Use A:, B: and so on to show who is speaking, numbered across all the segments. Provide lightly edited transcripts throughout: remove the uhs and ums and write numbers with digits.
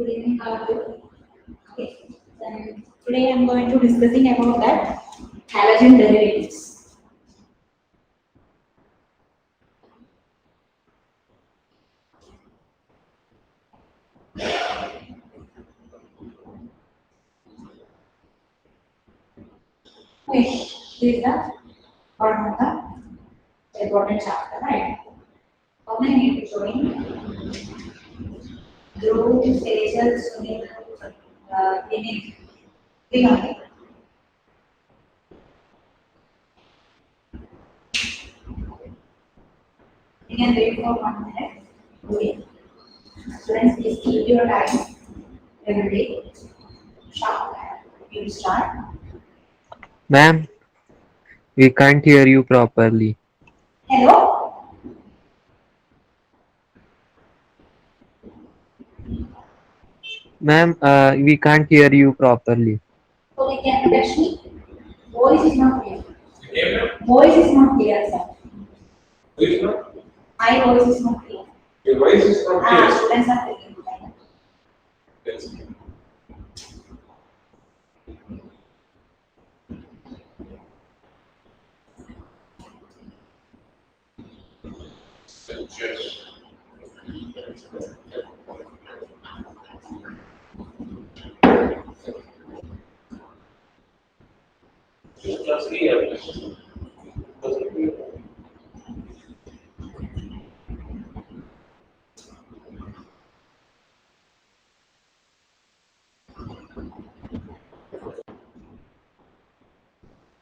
A: Good evening, how are you? Okay, then today I'm going to discussing about that halogen derivatives. Okay, this is the one of the important chapter, right? How many people showing? Dhruv, Sejal, Sunil, Vinay, three only. You can wait for 1 minute. Okay. Students, please keep your time every day. Sharp. You will start.
B: Ma'am, we can't hear you properly.
A: Hello?
B: Ma'am, we can't hear you properly.
A: Okay, can you touch me? Voice is not clear. Voice is not clear, sir.
C: Please no.
A: My voice is not clear.
C: Your voice is not clear.
A: Students are taking time.
C: Yes. Yes. Class clear.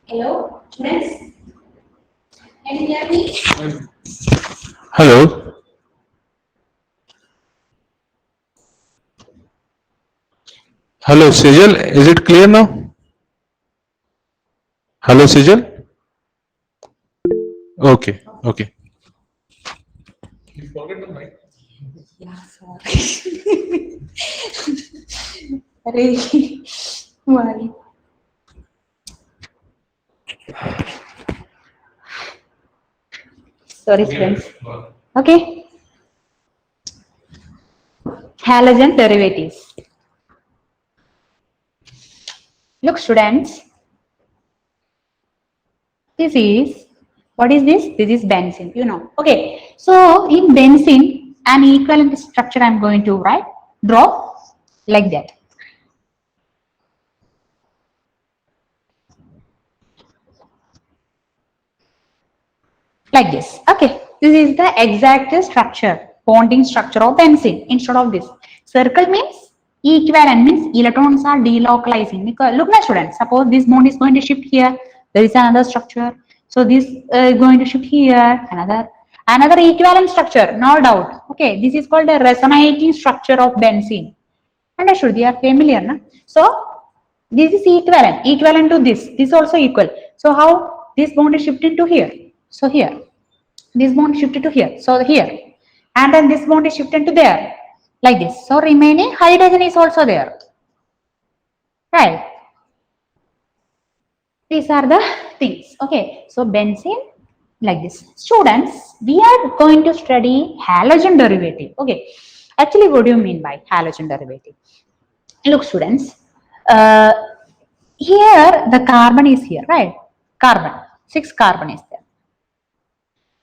A: Hello, students? Can you hear me?
C: Hello. Hello, Sejal. Is it clear now? Hello, Sejal. Okay. Okay. You forget the mic.
A: Yeah, sorry. Arey, why? Sorry, students. Okay. Halogen derivatives. Look, students. This is, what is this? This is benzene, you know. Okay. So, in benzene, an equivalent structure I'm going to write, draw like that. Like this. Okay. This is the exact structure, bonding structure of benzene instead of this. Circle means equivalent, means electrons are delocalizing. Because look now, students, suppose this bond is going to shift here, there is another structure. So this going to shift here, another equivalent structure, no doubt. Okay, this is called a resonating structure of benzene. Understood? They are familiar, na? So this is equivalent to this. This also equal. So how this bond is shifted to here? So here, this bond shifted to here. So here, and then this bond is shifted to there, like this. So remaining hydrogen is also there, right? These are the things. Okay, so benzene like this. Students, we are going to study halogen derivative. Okay, actually, what do you mean by halogen derivative? Look, students, uh, here the carbon is here, right? Carbon, 6 carbon is there,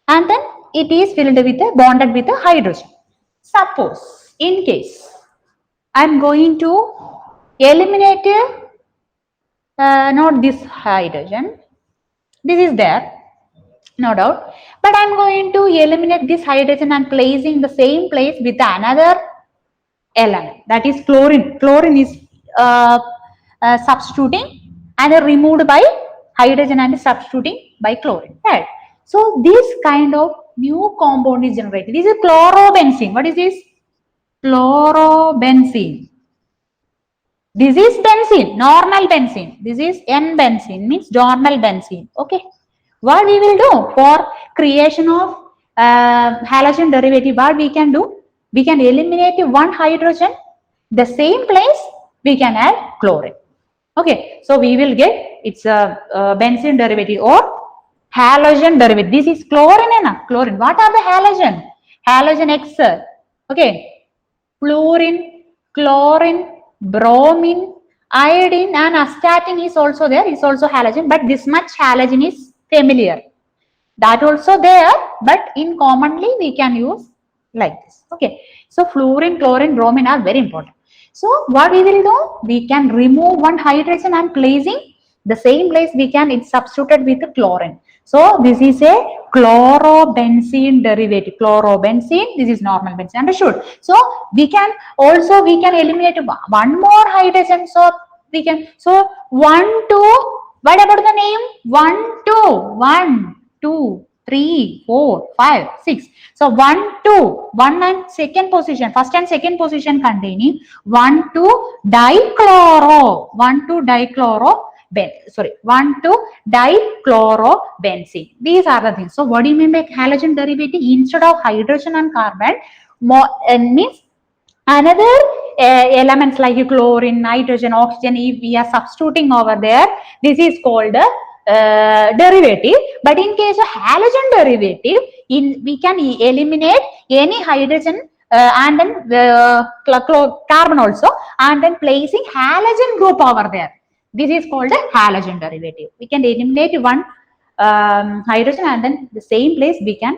A: and then it is filled with a bonded with a hydrogen. Suppose in case I am going to eliminate not this hydrogen, this is there, no doubt, but I am going to eliminate this hydrogen and placing the same place with another element, that is chlorine. Chlorine is substituting and removed by hydrogen and substituting by chlorine, right? So this kind of new compound is generated. This is chlorobenzene. What is this? Chlorobenzene. This is benzene, normal benzene. This is N-benzene, means normal benzene. Okay. What we will do for creation of halogen derivative, what we can do? We can eliminate one hydrogen. The same place we can add chlorine. Okay. So we will get it's a benzene derivative or halogen derivative. This is chlorine and chlorine. What are the halogen? Halogen X. Okay. Fluorine, chlorine, bromine, iodine, and astatine is also there. Is also halogen, but this much halogen is familiar. That also there, but in commonly we can use like this. Okay. So fluorine, chlorine, bromine are very important. So what we will do? We can remove one hydrogen and placing the same place we can it's substituted with the chlorine. So this is a chlorobenzene derivative. Chlorobenzene, this is normal benzene. Understood? So we can also eliminate one more hydrogen. So we can 1, 2. What about the name? 1, 2, 1, 2, 3, 4, 5, 6. So 1, 2, 1 and second position, first and second position containing 1, 2 dichloro, 1, 2 dichloro. 1, 2 dichlorobenzene. These are the things. So what do you mean by halogen derivative? Instead of hydrogen and carbon, more means another elements like chlorine, nitrogen, oxygen. If we are substituting over there, this is called derivative. But in case of halogen derivative, we can eliminate any hydrogen and then carbon also, and then placing halogen group over there. This is called a halogen derivative. We can eliminate one hydrogen and then the same place we can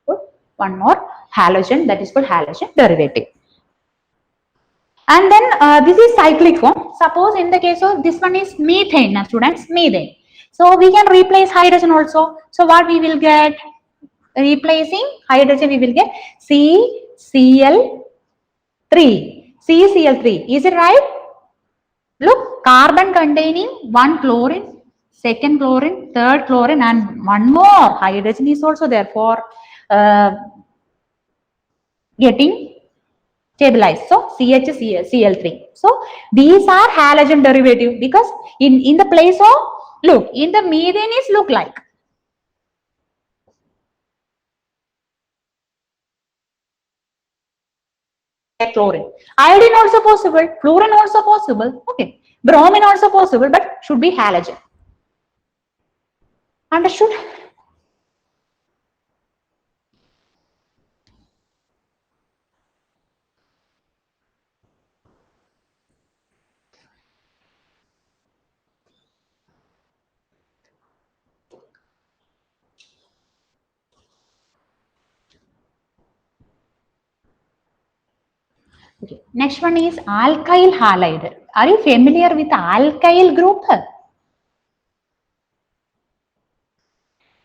A: put one more halogen, that is called halogen derivative. And then this is cyclic form. Suppose in the case of this one is methane, now students, methane. So we can replace hydrogen also. So what we will get? Replacing hydrogen we will get CCl3. CCl3. Is it right? Look, carbon containing one chlorine, second chlorine, third chlorine, and one more hydrogen is also there for getting stabilized. So CHCl3. So these are halogen derivative because in the place of, look, in the methane is look like chlorine. Iodine also possible, fluorine also possible, okay. Bromine also possible, but should be halogen. Understood? Okay. Next one is alkyl halide. Are you familiar with alkyl group?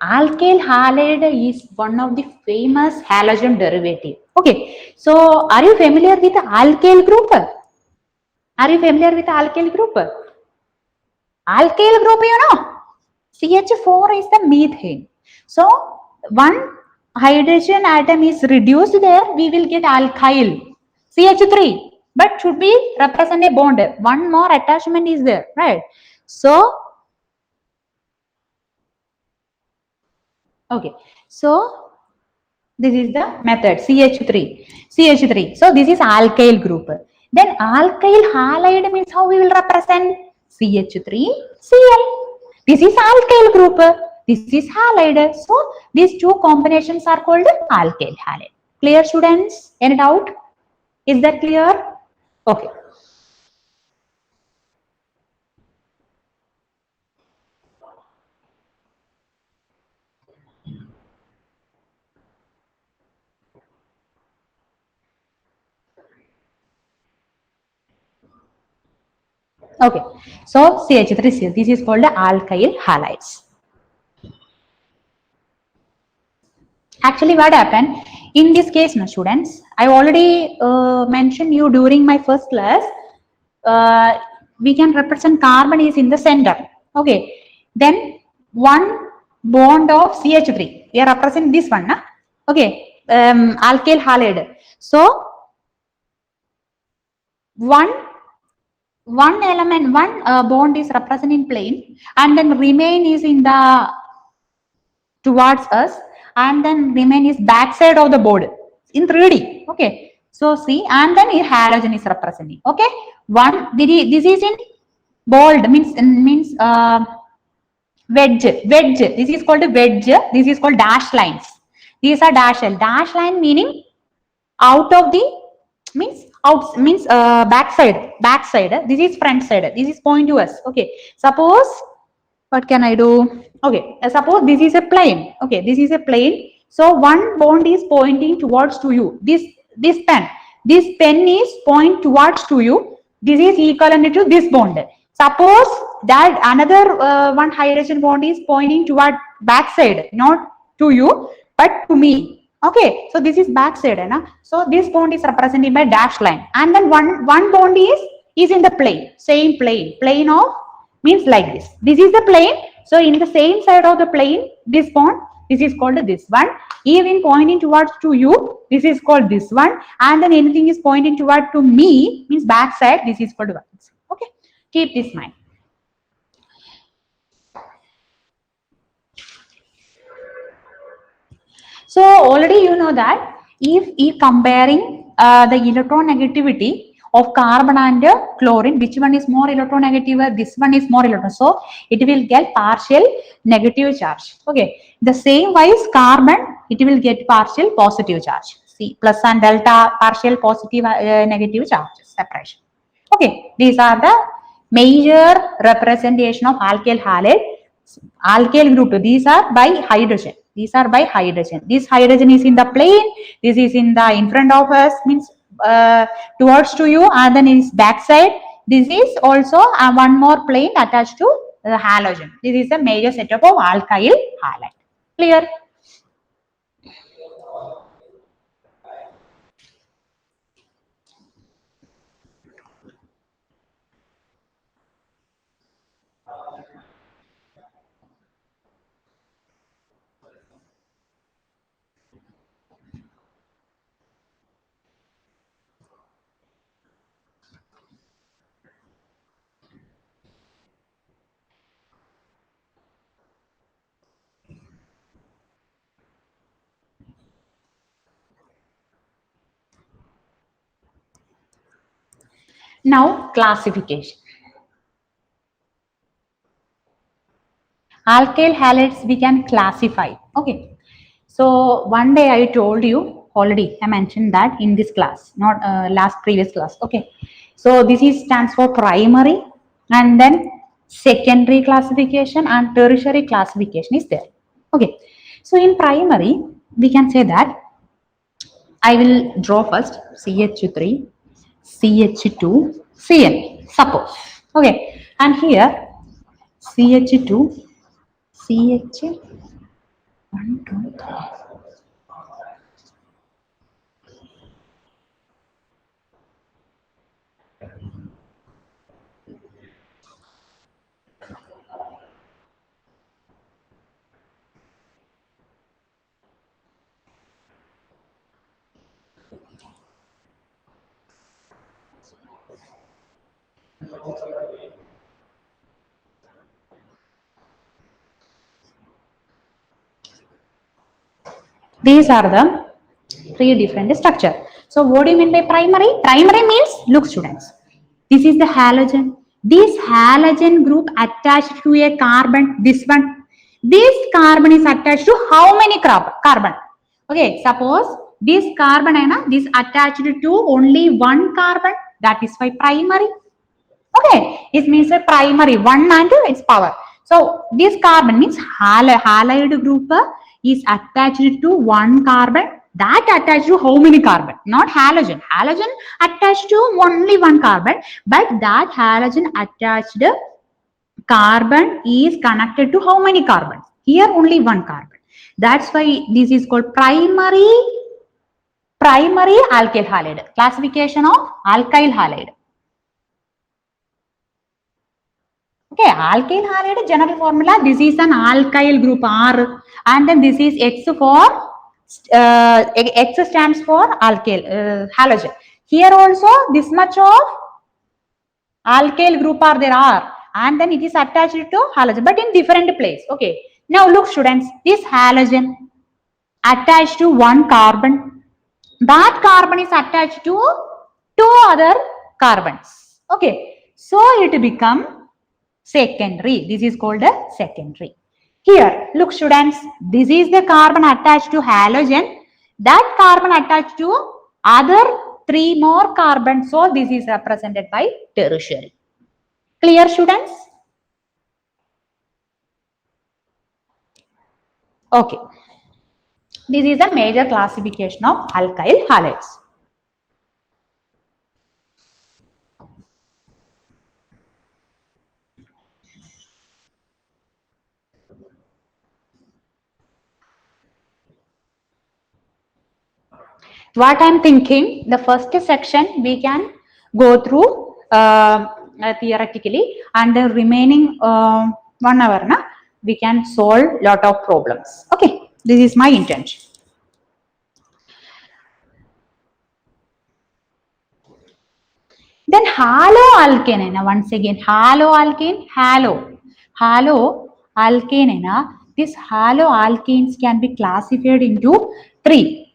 A: Alkyl halide is one of the famous halogen derivative. Okay. So are you familiar with the alkyl group? Are you familiar with the alkyl group? Alkyl group, you know, CH4 is the methane. So one hydrogen atom is reduced there, we will get alkyl. CH3, but should be represent a bond. One more attachment is there, right? So, okay. So, this is the method CH3. CH3. So, this is alkyl group. Then alkyl halide means how we will represent CH3Cl. This is alkyl group. This is halide. So, these two combinations are called alkyl halide. Clear, students? Any doubt? Is that clear? Okay. Okay. So CH3Cl. This is called alkyl halides. Actually, what happened in this case, my students, I already mentioned you during my first class. We can represent carbon is in the center. Okay. Then one bond of CH3. We are representing this one. Nah? Okay. Alkyl halide. So one element, one bond is represented in plane, and then remain is in the towards us, and then remain is backside of the board in 3D. Okay. So see, and then a halogen is representing. Okay. One, this is in bold, means wedge. This is called a wedge. This is called dash lines. These are dash line. Dash line meaning out of the, means out means backside. This is front side. This is point to us. Okay. Suppose what can I do? Okay. Suppose this is a plane. Okay. This is a plane. So one bond is pointing towards to you. This pen. This pen is point towards to you. This is equivalent to this bond. Suppose that another one hydrogen bond is pointing toward backside, not to you, but to me. Okay, so this is backside, na? So this bond is represented by dash line, and then one bond is in the plane, same plane of means like this. This is the plane. So in the same side of the plane, this bond, this is called this one. Even pointing towards to you, this is called this one, and then anything is pointing toward to me means backside. This is called one. Okay, keep this in mind. So already you know that if comparing the electronegativity of carbon and chlorine, which one is more electronegative? This one is more electron. So it will get partial negative charge. Okay. The same wise carbon, it will get partial positive charge. See, plus and delta partial positive negative charges separation. Okay. These are the major representation of alkyl halide. Alkyl group, these are by hydrogen. These are by hydrogen. This hydrogen is in the plane. This is in front of us, means towards to you, and then is backside. This is also one more plane attached to the halogen. This is a major setup of alkyl halide. Clear? Now classification. Alkyl halides we can classify. Okay. So one day I told you already, I mentioned that in this class, not previous class. Okay. So this is stands for primary, and then secondary classification and tertiary classification is there. Okay. So in primary, we can say that I will draw first CH3, CH2, Cn. Suppose. Okay. And here CH2, CH, 1, 2, 3. These are the three different structure. So what do you mean by primary? Primary means, look students, this is the halogen. This halogen group attached to a carbon, this one. This carbon is attached to how many carbon? Okay, suppose this carbon is attached to only one carbon, that is why primary. Okay, it means a primary, one and its power. So this carbon means halide group is attached to one carbon. That attached to how many carbon? Not halogen. Halogen attached to only one carbon, but that halogen attached carbon is connected to how many carbons? Here only one carbon. That's why this is called primary alkyl halide. Classification of alkyl halide. Okay, alkyl halide general formula. This is an alkyl group R, and then this is X for X stands for alkyl halogen. Here also this much of alkyl group are there are, and then it is attached to halogen, but in different place. Okay. Now look students, this halogen attached to one carbon. That carbon is attached to two other carbons. Okay. So it become secondary. This is called a secondary. Here, look students, this is the carbon attached to halogen. That carbon attached to other 3 more carbons. So this is represented by tertiary. Clear, students? Okay. This is a major classification of alkyl halides. What I'm thinking, the first section we can go through theoretically, and the remaining 1 hour we can solve lot of problems. Okay, this is my intention. Then haloalkane, once again, haloalkane, haloalkane, these haloalkanes can be classified into 3.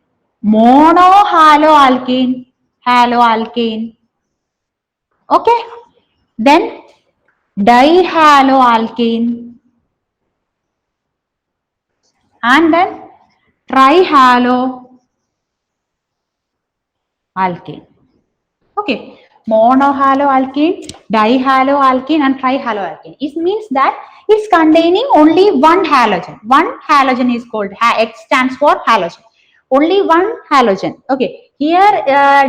A: Monohaloalkane, haloalkane. Okay. Then dihaloalkane, and then trihaloalkane. Okay. Monohaloalkane, dihaloalkane, and trihaloalkane. It means that it's containing only one halogen. One halogen is called X stands for halogen. Only one halogen. Okay. Here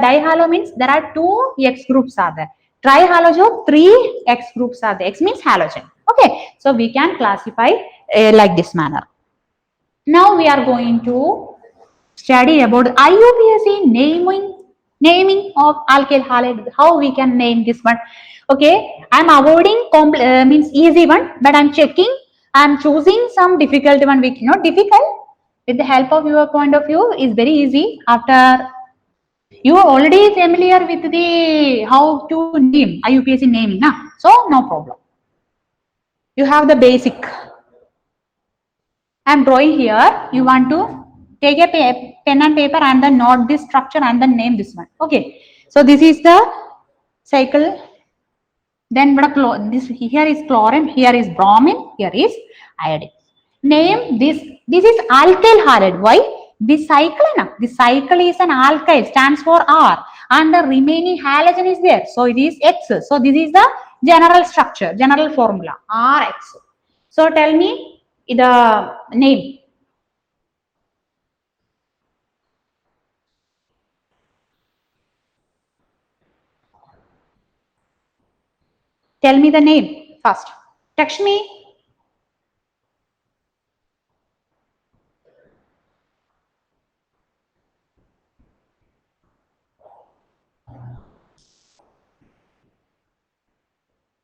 A: dihalo means there are 2 X groups are there. Trihalogen, 3 X groups are there. X means halogen. Okay. So we can classify like this manner. Now we are going to study about IUPAC naming of alkyl halide. How we can name this one? Okay, I'm avoiding means easy one, but I'm checking. I'm choosing some difficult one. We cannot difficult. With the help of your point of view, is very easy. After you are already familiar with the how to name IUPAC naming, na? So no problem. You have the basic. I'm drawing here. You want to take a pen and paper and then note this structure and then name this one. Okay. So this is the cycle. Then this here is chlorine, here is bromine, here is iodine. Name this. This is alkyl halide. Why? This cycle is an alkyl, stands for R, and the remaining halogen is there. So it is X. So this is the general structure, general formula, RX. So tell me the name. Tell me the name first. Text me.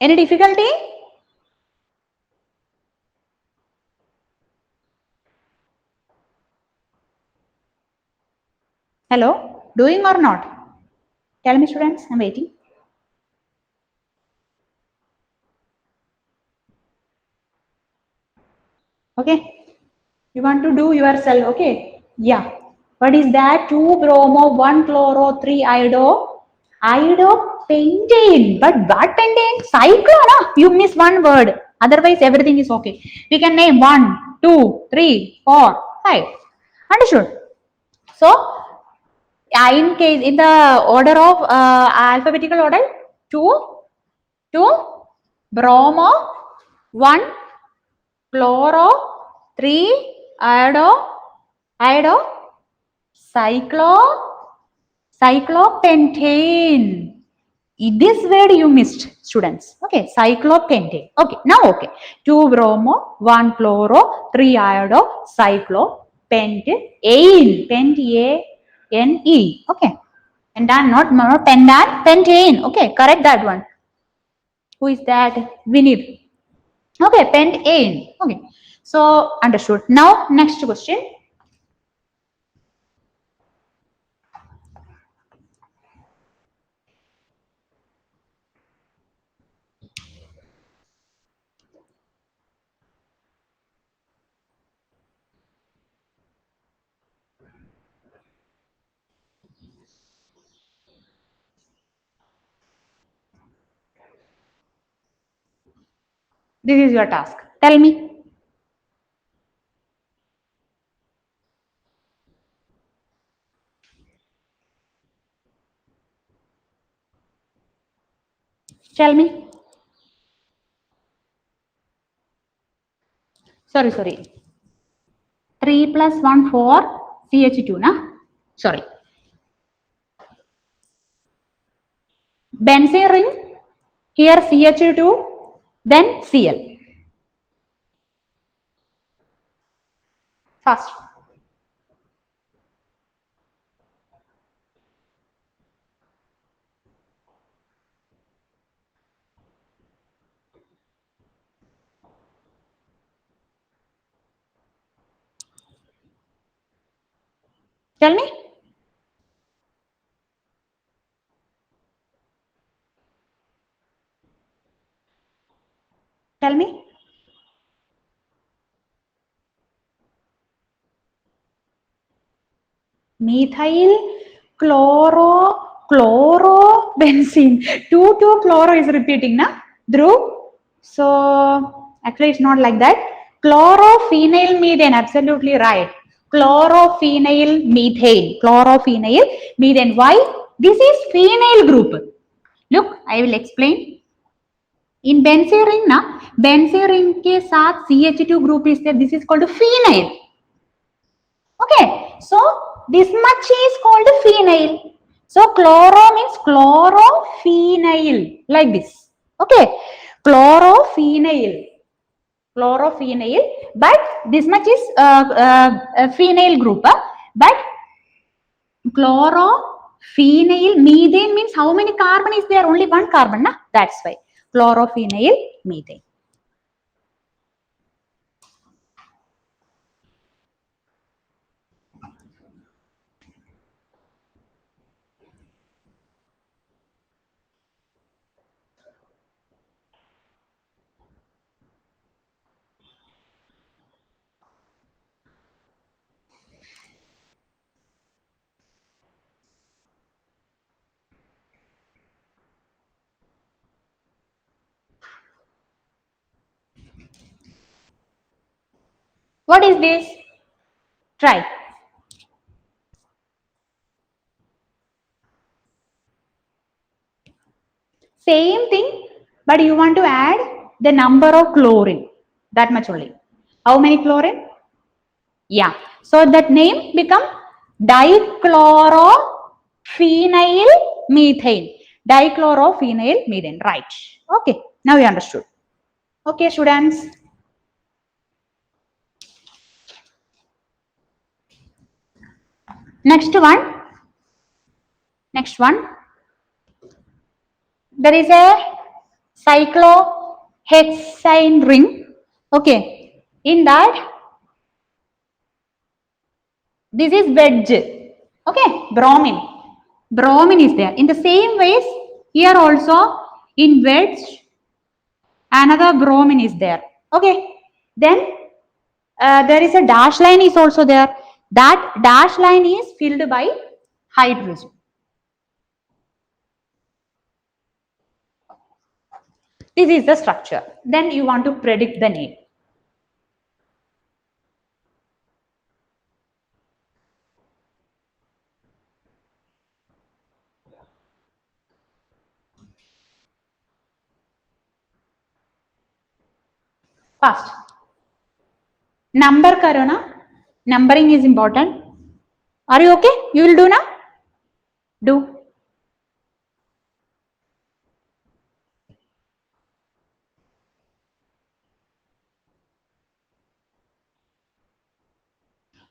A: Any difficulty? Hello? Doing or not? Tell me, students. I'm waiting. Okay. You want to do yourself. Okay. Yeah. What is that? 2 bromo, 1 chloro, 3 iodo. Iodopentane. But what pentane? Cyclone. You miss one word. Otherwise, everything is okay. We can name 1, 2, 3, 4, 5. Understood? So, in case in the order of alphabetical order, 2 bromo, 1 chloro, 3 iodo, cyclopentane. This word you missed, students. Okay, cyclopentane. Okay, now okay. 2 bromo, 1 chloro, 3 iodo, cyclopentane. Pentane. Okay. Pentan, not pentan, pentane. Okay, correct that one. Who is that? Vinith. Okay, pentane. Okay. So understood. Now next question. This is your task. Tell me. Tell me. Sorry. 3 plus 1, 4, CH2, na? Sorry. Benzene ring, here CH2, then Cl. Fast. Tell me. Tell me. Methyl chlorobenzene. 2 chloro is repeating, na? Dhruv. So actually it's not like that. Chlorophenyl methane, absolutely right. Chlorophenyl methane. Why? This is phenyl group. Look, I will explain. In benzene ring, na, benzene ring के साथ CH2 group is there. This is called phenyl. Okay, so this much is called phenyl. So chloro means chlorophenyl, like this. Okay, chlorophenyl, but this much is phenyl group. But chlorophenyl methane means how many carbon is there? Only one carbon, na? That's why chlorophenyl methane. What is this? Try. Same thing, but you want to add the number of chlorine. That much only. How many chlorine? Yeah. So that name become dichlorophenyl methane. Dichlorophenyl methane. Right. Okay. Now you understood. Okay, students. Next one. There is a cyclohexane ring. Okay. In that, this is wedge. Okay. Bromine is there. In the same ways, here also in wedge, another bromine is there. Okay. Then there is a dash line is also there. That dash line is filled by hydrogen. This is the structure. Then you want to predict the name. Fast. Number karo na. Numbering is important. Are you okay? You will do now? Do.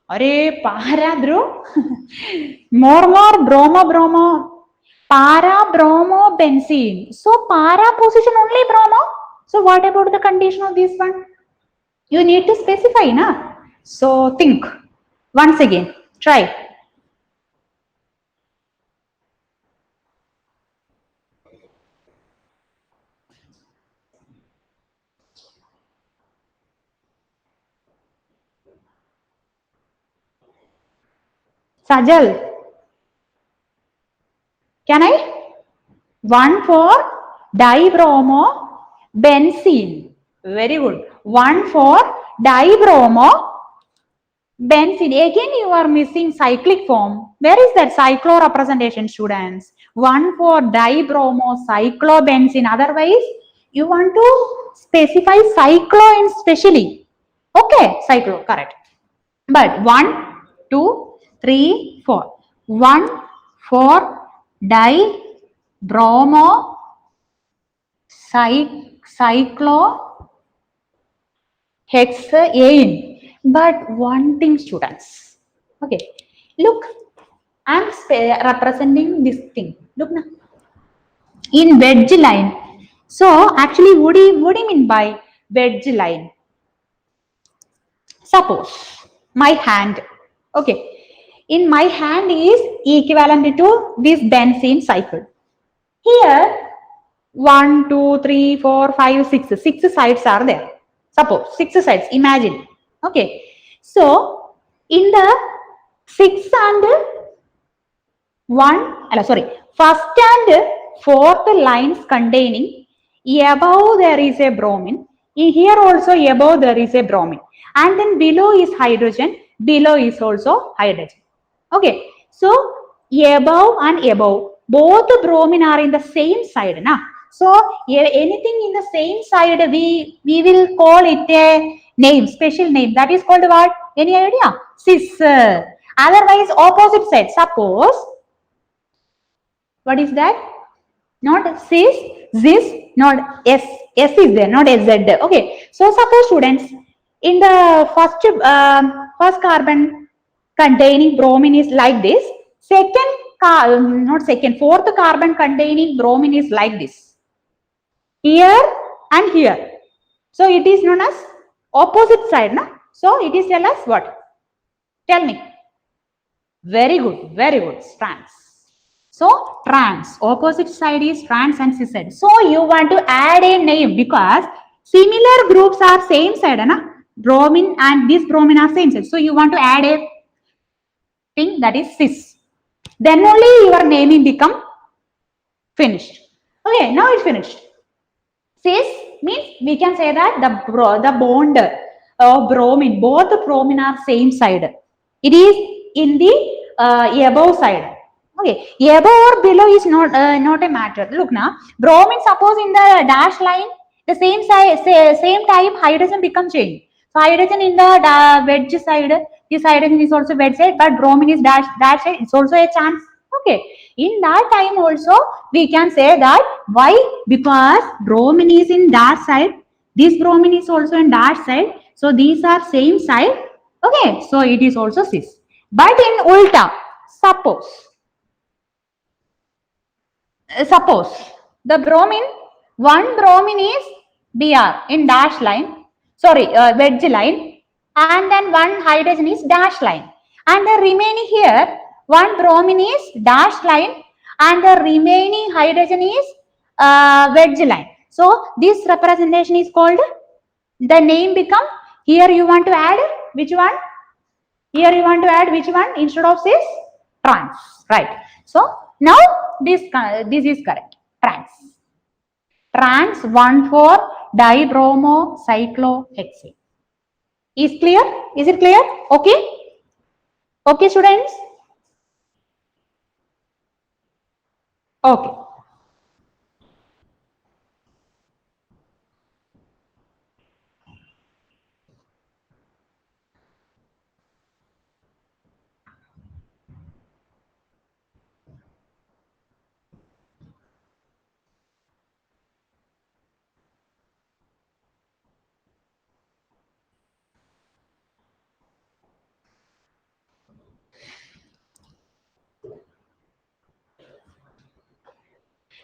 A: Arey, para Dhruv. more bromo. Para bromo benzene. So para position only bromo. So what about the condition of this one? You need to specify, na? So think once again. Try. Sajal. Can I? 1 for dibromo benzene. Very good. 1 for dibromo benzene. Again, you are missing cyclic form. Where is that cyclo representation, students? one for dibromocyclobenzene. Otherwise, you want to specify cyclo in specially. Okay, cyclo, correct. But 1, 2, 3, 4. 1 for dibromo cyclohexane. But one thing, students. Okay, look, I'm representing this thing. Look now. In wedge line. So actually, what do you mean by wedge line? Suppose my hand. Okay. In my hand is equivalent to this benzene cycle. Here, 1, 2, 3, 4, 5, 6. 6 sides are there. Suppose 6 sides. Imagine. Okay. So in the 6 and 1, first and fourth lines containing above there is a bromine. Here also above there is a bromine. And then below is hydrogen. Below is also hydrogen. Okay. So above and above, both bromine are in the same side. Na? So anything in the same side, we will call it a name, special name. That is called what? Any idea? Cis. Otherwise, opposite side. Suppose, what is that? Not cis, cis, not S. S is there, not SZ. Okay. So suppose, students, in the first carbon containing bromine is like this. Fourth carbon containing bromine is like this. Here and here. So it is known as opposite side. Na? So it is tell us what? Tell me. Very good, very good. Trans. So trans, opposite side is trans and cis side. So you want to add a name because similar groups are same side. Na? Bromine and this bromine are same side. So you want to add a thing that is cis. Then only your naming become finished. Okay, now it's finished. Cis means we can say that the bond of bromine, both the bromine are same side. It is in the above side. Okay, above or below is not a matter. Look now, bromine suppose in the dash line, the same size, same type hydrogen become change. So hydrogen in the wedge side, this hydrogen is also wedge side, but bromine is dash side. It's also a chance. Okay, in that time also we can say that why? Because bromine is in dash side, this bromine is also in dash side. So these are same side. Okay, so it is also cis. But in ulta, suppose the bromine, one bromine is Br in dash line, wedge line, and then one hydrogen is dash line, and the remaining here one bromine is dash line and the remaining hydrogen is wedge line. So this representation is called, the name become, here you want to add which one? Here you want to add which one instead of cis? Trans, right? So now this is correct. Trans 1,4-dibromocyclohexane. Is clear? Is it clear? Okay. Okay, students. Okay.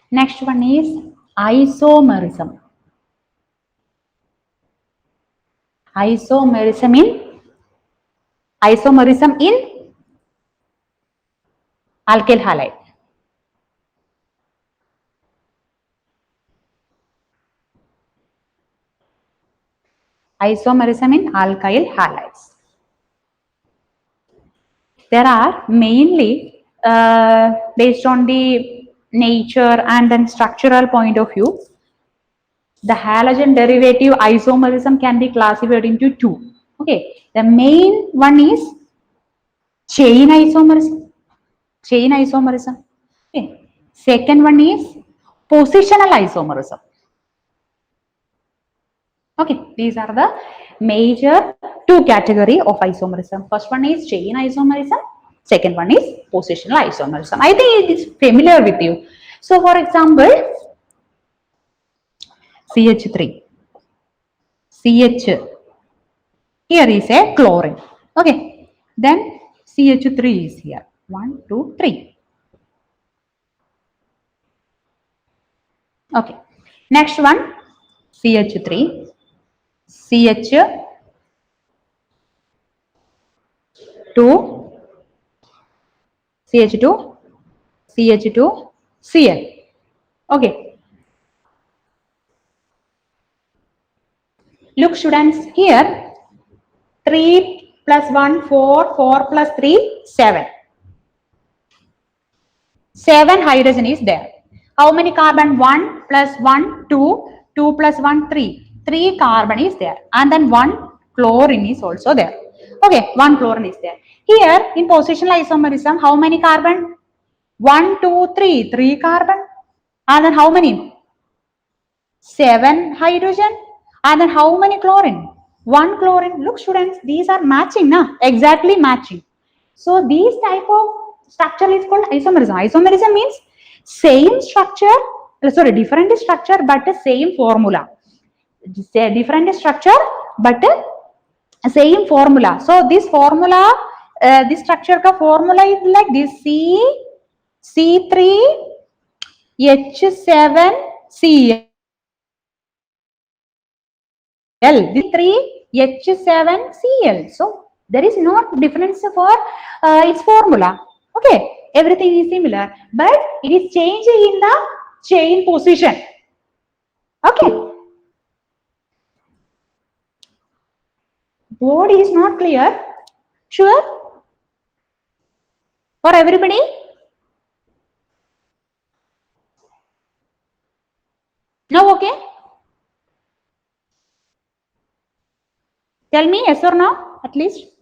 A: Next one is isomerism. Isomerism in alkyl halide. Isomerism in alkyl halides. There are mainly based on the nature and then structural point of view, the halogen derivative isomerism can be classified into two. Okay, the main one is chain isomerism. Okay, Second one is positional isomerism. Okay, these are the major two category of isomerism. First one is chain isomerism. Second one is positional isomerism. I think it is familiar with you. So for example, CH3, CH, here is a chlorine. Okay, then CH3 is here. 1, 2, 3. Okay, next one CH3, CH2, CH2, CH2, Cl. Okay, look students here, 3 plus 1, 4, 4 plus 3, 7. 7 hydrogen is there. How many carbon? 1 plus 1, 2, 2 plus 1, 3. 3 carbon is there. And then 1 chlorine is also there. Okay, 1 chlorine is there. Here in positional isomerism, how many carbon? 1, 2, 3. 3 carbon. And then how many? 7 hydrogen. And then how many chlorine? 1 chlorine. Look students, these are matching, na? Exactly matching. So these type of structure is called isomerism. Isomerism means same structure, different structure but the same formula. Different structure but same formula. So this formula, this structure ka formula is like this: C3H7Cl. C3H7Cl. So there is no difference for its formula. Okay, everything is similar, but it is changing in the chain position. Okay, board is not clear. Sure for everybody? No, okay. Tell me yes or no, at least.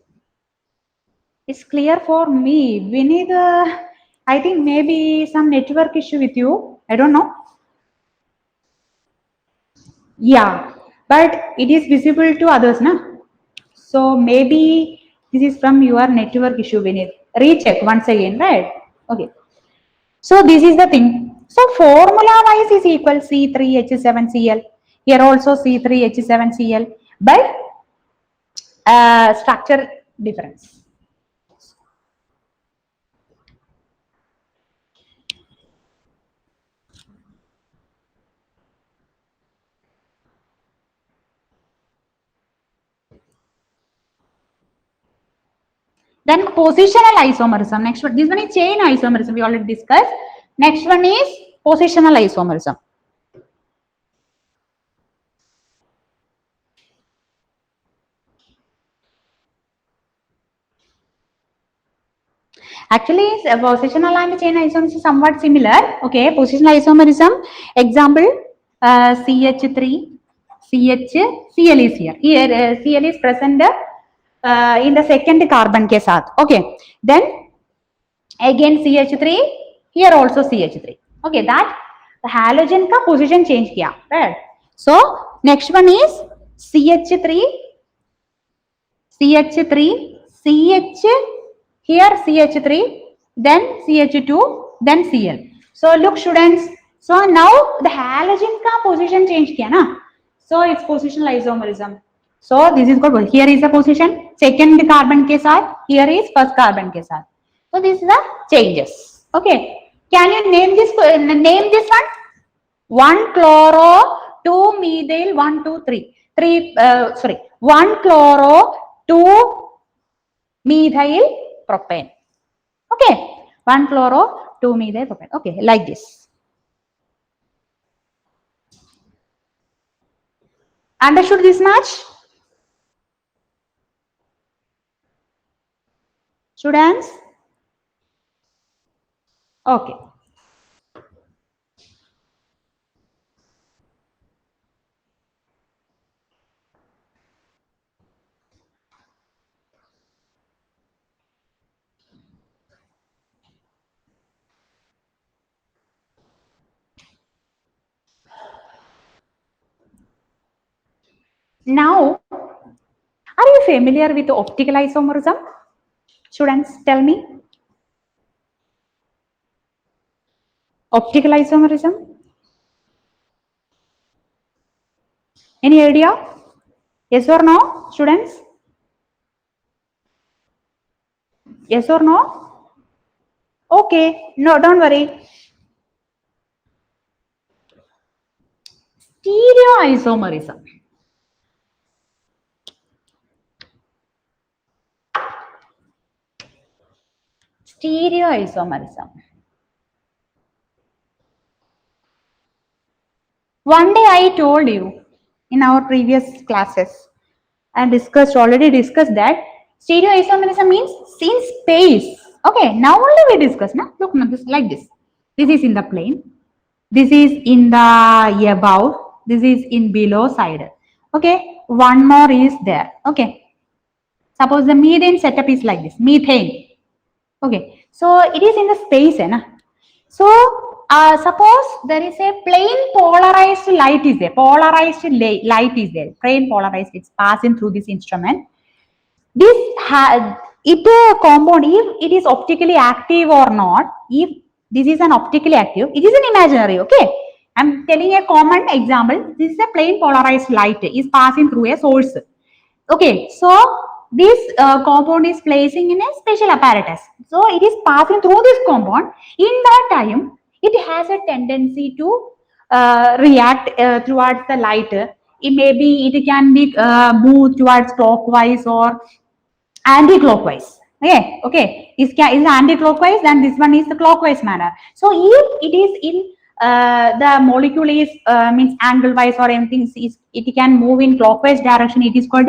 A: It's clear for me. Vinith, I think maybe some network issue with you. I don't know. Yeah, but it is visible to others, na? So maybe this is from your network issue, Vinith. Recheck once again, right? Okay. So this is the thing. So formula wise is equal C3H7Cl. Here also C3H7Cl, but structure difference. Then positional isomerism. Next one, this one is chain isomerism. We already discussed. Next one is positional isomerism. Actually, positional and chain isomerism is somewhat similar. Okay, positional isomerism. Example: CH3, CH, Cl is here. Here Cl is present in the second carbon के साथ. Okay, then again CH3. Here also CH3. Okay, that the halogen का position change किया. Right. So next one is CH3, CH3, CH, here CH3, then CH2, then Cl. So look students, so now the halogen ka position change kiya na, so it's positional isomerism. So this is called, here is the position, second carbon ke saath, here is first carbon ke saath. So this is the changes. Okay, can you name this one? 1 chloro, 2 methyl, 1, 2, 3. 1 chloro, 2 methyl propane. Okay, 1 chloro, 2 methyl propane. Okay, like this. Understood this much? Students? Okay. Now, are you familiar with optical isomerism? Students, tell me. Optical isomerism? Any idea? Yes or no, students? Yes or no? Okay, no, don't worry. Stereoisomerism. Stereoisomerism. One day I told you in our previous classes and already discussed that stereoisomerism means in space. Okay, now only we discuss. Now look, now this like this. This is in the plane. This is in the above. This is in below side. Okay, one more is there. Okay, suppose the methane setup is like this. Methane. Okay, so it is in the space. Na? So suppose there is a plain polarized light is there. Polarized light is there. Plain polarized. It's passing through this instrument. This compound, if it is optically active or not, if this is an optically active, it is an imaginary. Okay, I'm telling a common example. This is a plain polarized light is passing through a source. Okay, so this compound is placing in a special apparatus. So it is passing through this compound. In that time, it has a tendency to react towards the light. It can be moved towards clockwise or anti-clockwise. Okay. Is anti-clockwise, then this one is the clockwise manner. So if it is in the molecule is means angle-wise or anything, it can move in clockwise direction. It is called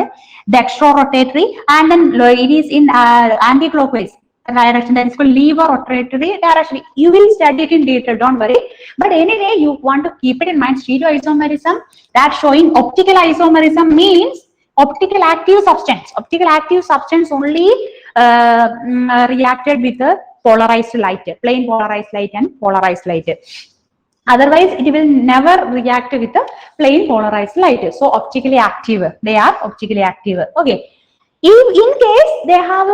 A: dextro-rotatory, and then it is in anti-clockwise direction, that is called lever-rotatory direction. You will study it in detail. Don't worry. But anyway, you want to keep it in mind. Stereoisomerism, that showing optical isomerism means optical active substance. Optical active substance only reacted with the polarized light, plain polarized light and polarized light. Otherwise, it will never react with the plain polarized light. So, optically active. They are optically active. Okay. If in case they have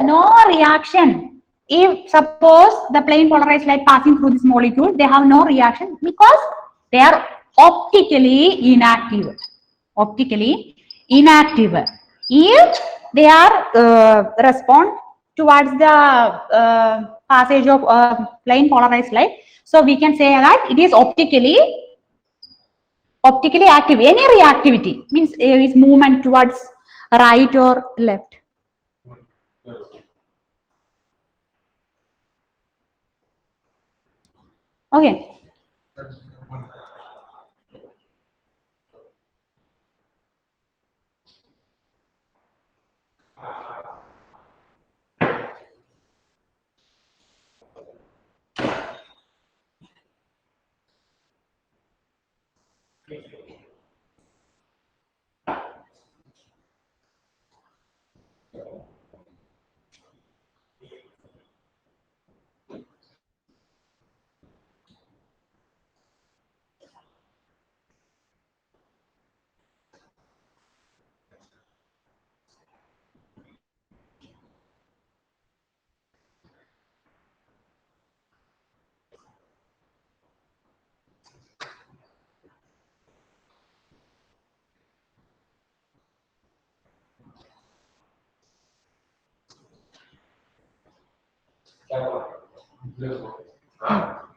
A: no reaction, if suppose the plain polarized light passing through this molecule, they have no reaction because they are optically inactive. Optically inactive. If they are respond towards the passage of plain polarized light, so we can say that it is optically active. Any reactivity means is movement towards right or left. Okay.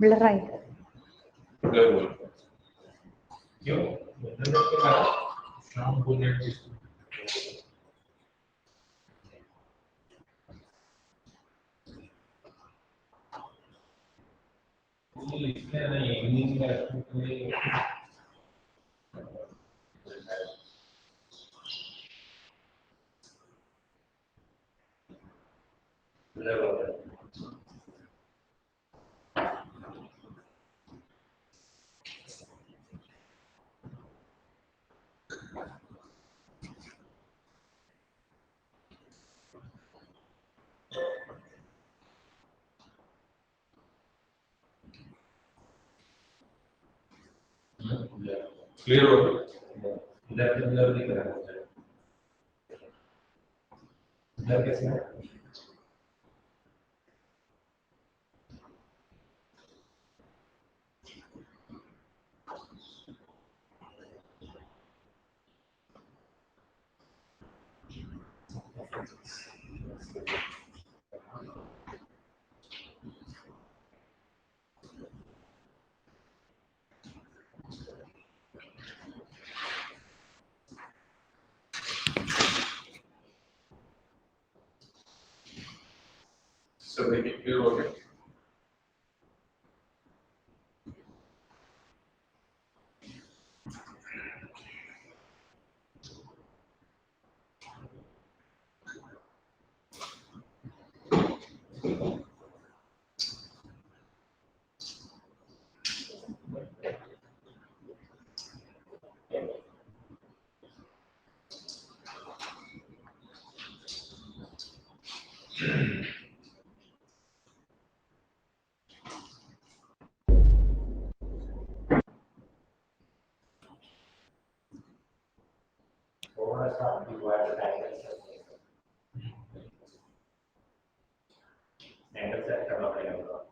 A: Blur right.
C: Clear. इधर तो blur नहीं करा इधर कैसे है सब एक clear हो गया थोड़ा सा डिवाइड एंगल सेट करना पड़ेगा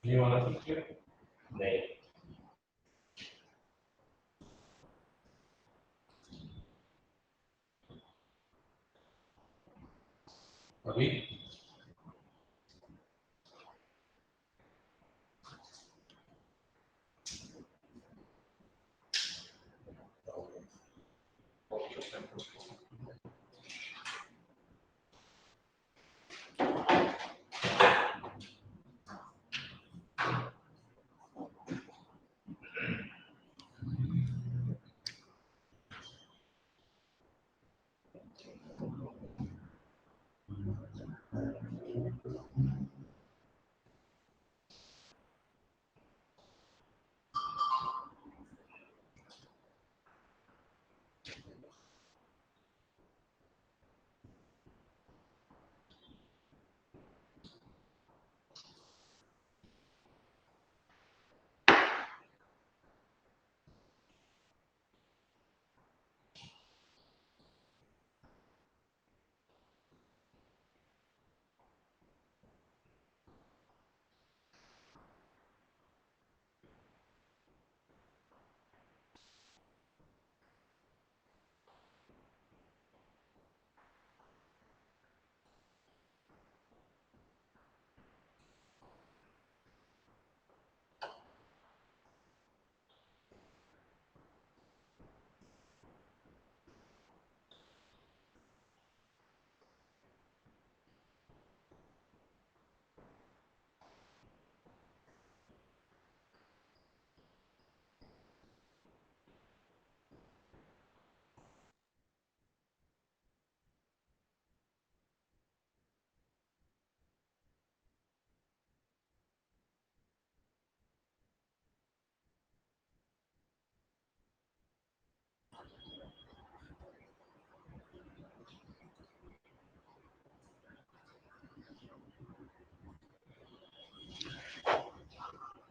C: ये वाला नहीं अभी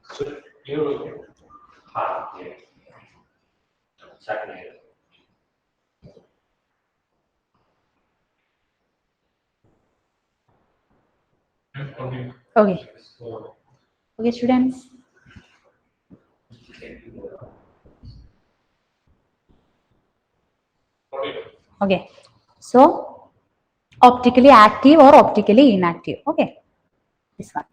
C: क्लियर हो गया हाँ क्लियर अच्छा clear
A: Okay. Okay, students. Okay. So, optically active or optically inactive. Okay. This one.